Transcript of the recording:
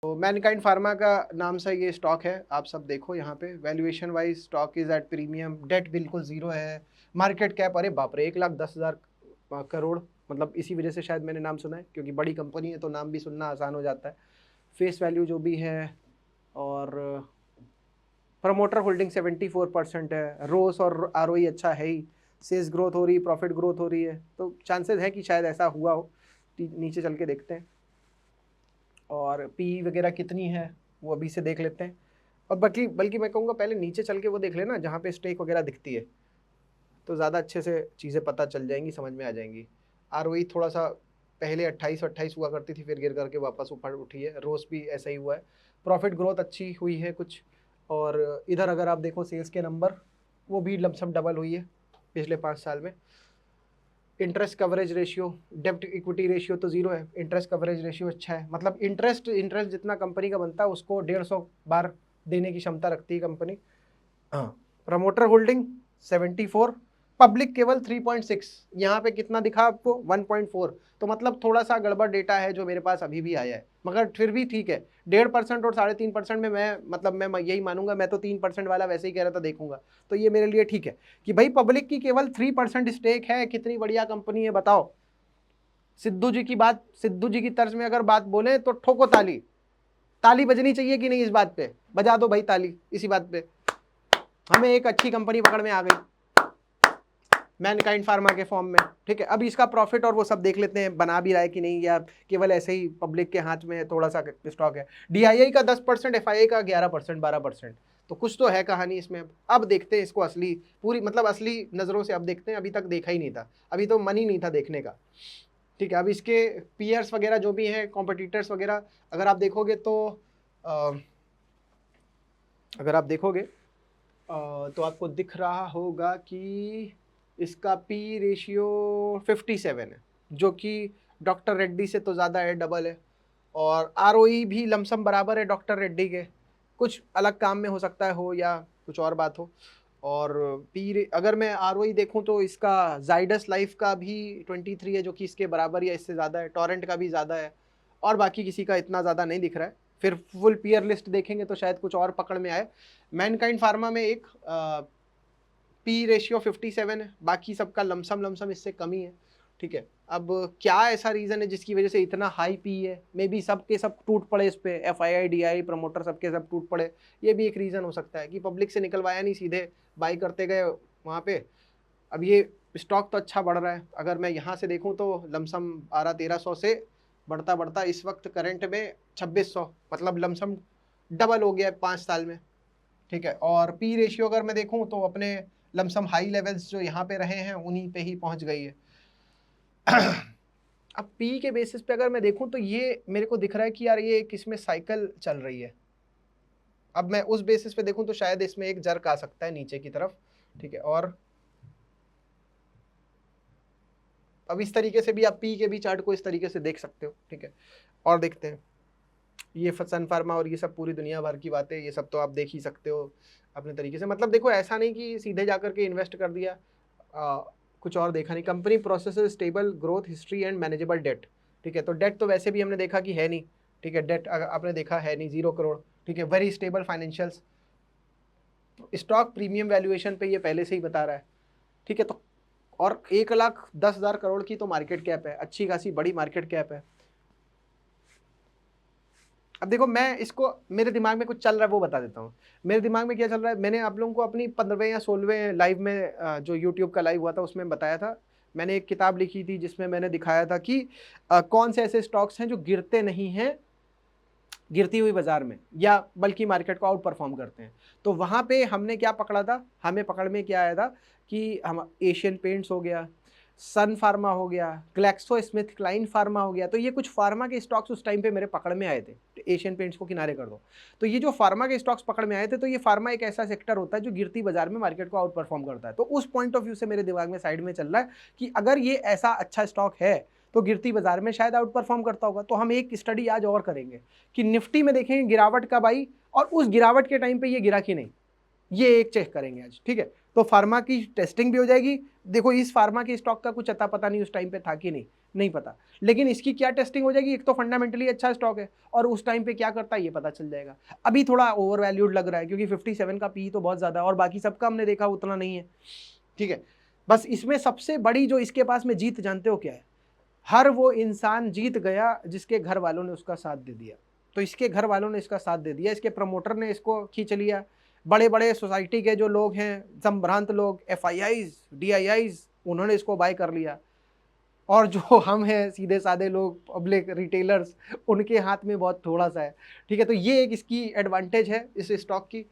तो Mankind pharma का नाम से ये स्टॉक है, आप सब देखो यहाँ पे valuation wise stock is at premium, debt बिल्कुल जीरो है, मार्केट कैप अरे बाप रे 1,10,000 करोड़, मतलब इसी वजह से शायद मैंने नाम सुना है क्योंकि बड़ी कंपनी है तो नाम भी सुनना आसान हो जाता है। फेस वैल्यू जो भी है, और प्रमोटर होल्डिंग 74% है, रोस और आरओई अच्छा है ही, सेल्स ग्रोथ हो रही है, प्रॉफिट ग्रोथ हो रही है, तो चांसेस है कि शायद ऐसा हुआ हो। नीचे चल के देखते हैं और पी वगैरह कितनी है वो अभी से देख लेते हैं। और बल्कि बल्कि मैं कहूँगा पहले नीचे चल के वो देख लेना जहाँ पे स्टेक वगैरह दिखती है, तो ज़्यादा अच्छे से चीज़ें पता चल जाएंगी, समझ में आ जाएंगी। आरओई थोड़ा सा पहले 28-28 हुआ करती थी, फिर गिर करके वापस ऊपर उठी है, रोस भी ऐसा ही हुआ है, प्रॉफिट ग्रोथ अच्छी हुई है कुछ। और इधर अगर आप देखो सेल्स के नंबर, वो भी लमसम डबल हुई है पिछले 5 साल में। इंटरेस्ट कवरेज रेशियो, डेब्ट इक्विटी रेशियो तो जीरो है, इंटरेस्ट कवरेज रेशियो अच्छा है, मतलब इंटरेस्ट जितना कंपनी का बनता है उसको 150 बार देने की क्षमता रखती है कंपनी। हाँ, प्रमोटर होल्डिंग 74, पब्लिक केवल 3.6, यहाँ पे कितना दिखा आपको 1.4, तो मतलब थोड़ा सा गड़बड़ डेटा है जो मेरे पास अभी भी आया है, मगर फिर भी ठीक है। 1.5% और 3.5% में मैं मतलब मैं यही मानूंगा, मैं तो 3% वाला वैसे ही कह रहा था देखूंगा, तो ये मेरे लिए ठीक है कि भाई पब्लिक की केवल 3% स्टेक है, कितनी बढ़िया कंपनी है बताओ। सिद्धू जी की बात, सिद्धू जी की तर्ज में अगर बात बोले तो ठोको ताली, ताली बजनी चाहिए कि नहीं, इस बात पे बजा दो भाई ताली, इसी बात पे हमें एक अच्छी कंपनी पकड़ में आ गई मैनकाइंड फार्मा के फॉर्म में। ठीक है, अब इसका प्रॉफिट और वो सब देख लेते हैं, बना भी रहा है कि नहीं, या केवल ऐसे ही पब्लिक के हाथ में थोड़ा सा स्टॉक है। डीआईआई का 10%, एफआईआई का 11%, 12%, तो कुछ तो है कहानी इसमें। अब देखते हैं इसको असली, पूरी मतलब असली नज़रों से अब देखते हैं, अभी तक देखा ही नहीं था, अभी तो मन ही नहीं था देखने का। ठीक है, अब इसके पीयर्स वगैरह जो भी हैं, कॉम्पिटिटर्स वगैरह, अगर आप देखोगे तो अगर आप देखोगे तो आपको दिख रहा होगा कि इसका पी रेशियो 57 है, जो कि डॉक्टर रेड्डी से तो ज़्यादा है, डबल है। और आरओई भी लमसम बराबर है डॉक्टर रेड्डी के, कुछ अलग काम में हो सकता है हो या कुछ और बात हो। और पी अगर मैं आरओई देखूं तो इसका जाइडस लाइफ का भी 23 है, जो कि इसके बराबर या इससे ज़्यादा है, टोरेंट का भी ज़्यादा है, और बाकी किसी का इतना ज़्यादा नहीं दिख रहा है। फिर फुल पीयर लिस्ट देखेंगे तो शायद कुछ और पकड़ में आए। मैनकाइंड फार्मा में एक पी रेशियो 57 है, बाकी सबका लमसम लमसम इससे कम ही है। ठीक है, अब क्या ऐसा रीज़न है जिसकी वजह से इतना हाई पी है, मे बी सबके सब टूट पड़े इस पे, F I I D I promoter सबके सब टूट पड़े, ये भी एक रीज़न हो सकता है कि पब्लिक से निकलवाया नहीं, सीधे बाई करते गए वहाँ पे। अब ये स्टॉक तो अच्छा बढ़ रहा है, अगर मैं यहाँ से देखूँ तो लमसम 1200-1300 से बढ़ता बढ़ता इस वक्त करंट में 2600, मतलब लमसम डबल हो गया है 5 साल में। ठीक है, और पी रेशियो अगर मैं देखूं तो अपने लमसम हाई लेवल्स जो यहाँ पे रहे हैं उन्हीं पे ही पहुंच गई है। अब पी के बेसिस पे अगर मैं देखूं तो ये मेरे को दिख रहा है कि यार ये किसमें साइकिल चल रही है। अब मैं उस बेसिस पे देखूं तो शायद इसमें एक जर्क आ सकता है नीचे की तरफ। ठीक है, और अब इस तरीके से भी आप पी के भी चार्ट को इस तरीके से देख सकते हो। ठीक है, और देखते हैं ये सन फार्मा और ये सब पूरी दुनिया भर की बातें, ये सब तो आप देख ही सकते हो अपने तरीके से। मतलब देखो ऐसा नहीं कि सीधे जाकर के इन्वेस्ट कर दिया, कुछ और देखा नहीं। Company process stable growth history and manageable debt. ठीक है, तो डेट तो वैसे भी हमने देखा कि है नहीं। ठीक है, डेट आपने देखा है नहीं, 0 करोड़। ठीक है, very stable financials, stock premium valuation पे ये पहले से ही बता रहा है। ठीक है, तो और 1,10,000 करोड़ की तो मार्केट कैप है, अच्छी खासी बड़ी मार्केट कैप है। अब देखो मैं इसको, मेरे दिमाग में कुछ चल रहा है वो बता देता हूँ। मेरे दिमाग में क्या चल रहा है, मैंने आप लोगों को अपनी 15वें या 16वें लाइव में जो यूट्यूब का लाइव हुआ था उसमें बताया था, मैंने एक किताब लिखी थी जिसमें मैंने दिखाया था कि कौन से ऐसे स्टॉक्स हैं जो गिरते नहीं हैं गिरती हुई बाजार में, या बल्कि मार्केट को आउट परफॉर्म करते हैं। तो वहाँ पे हमने क्या पकड़ा था, हमें पकड़ में क्या आया था कि हम एशियन पेंट्स हो गया, सन फार्मा हो गया, ग्लैक्सो स्मिथ क्लाइन फार्मा हो गया, तो ये कुछ फार्मा के स्टॉक्स उस टाइम पे मेरे पकड़ में आए थे। तो एशियन पेंट्स को किनारे कर दो, तो ये जो फार्मा के स्टॉक्स पकड़ में आए थे, तो ये फार्मा एक ऐसा सेक्टर होता है जो गिरती बाजार में मार्केट को आउट परफॉर्म करता है। तो उस पॉइंट ऑफ व्यू से मेरे दिमाग में साइड में चल रहा है कि अगर ये ऐसा अच्छा स्टॉक है तो गिरती बाजार में शायद आउट परफॉर्म करता होगा। तो हम एक स्टडी आज और करेंगे कि निफ्टी में देखेंगे गिरावट कब आई, और उस गिरावट के टाइम पे ये गिरा कि नहीं, ये एक चेक करेंगे आज। ठीक है, तो फार्मा की टेस्टिंग भी हो जाएगी। देखो इस फार्मा के स्टॉक का कुछ अता पता नहीं उस टाइम पे था कि नहीं, नहीं पता। लेकिन इसकी क्या टेस्टिंग हो जाएगी, एक तो फंडामेंटली अच्छा स्टॉक है और उस टाइम पे क्या करता है ये पता चल जाएगा। अभी थोड़ा ओवर वैल्यूड लग रहा है क्योंकि 57 का पी तो बहुत ज़्यादा है और बाकी सबका हमने देखा उतना नहीं है, ठीक है। बस इसमें सबसे बड़ी जो इसके पास में जीत जानते हो क्या है, हर वो इंसान जीत गया जिसके घर वालों ने उसका साथ दे दिया। तो इसके घर वालों ने इसका साथ दे दिया, इसके प्रमोटर ने इसको खींच लिया, बड़े बड़े सोसाइटी के जो लोग हैं, संभ्रांत लोग, FIIs, DIIs, उन्होंने इसको बाय कर लिया। और जो हम हैं सीधे साधे लोग, पब्लिक रिटेलर्स, उनके हाथ में बहुत थोड़ा सा है, ठीक है। तो ये एक इसकी एडवांटेज है इस स्टॉक की।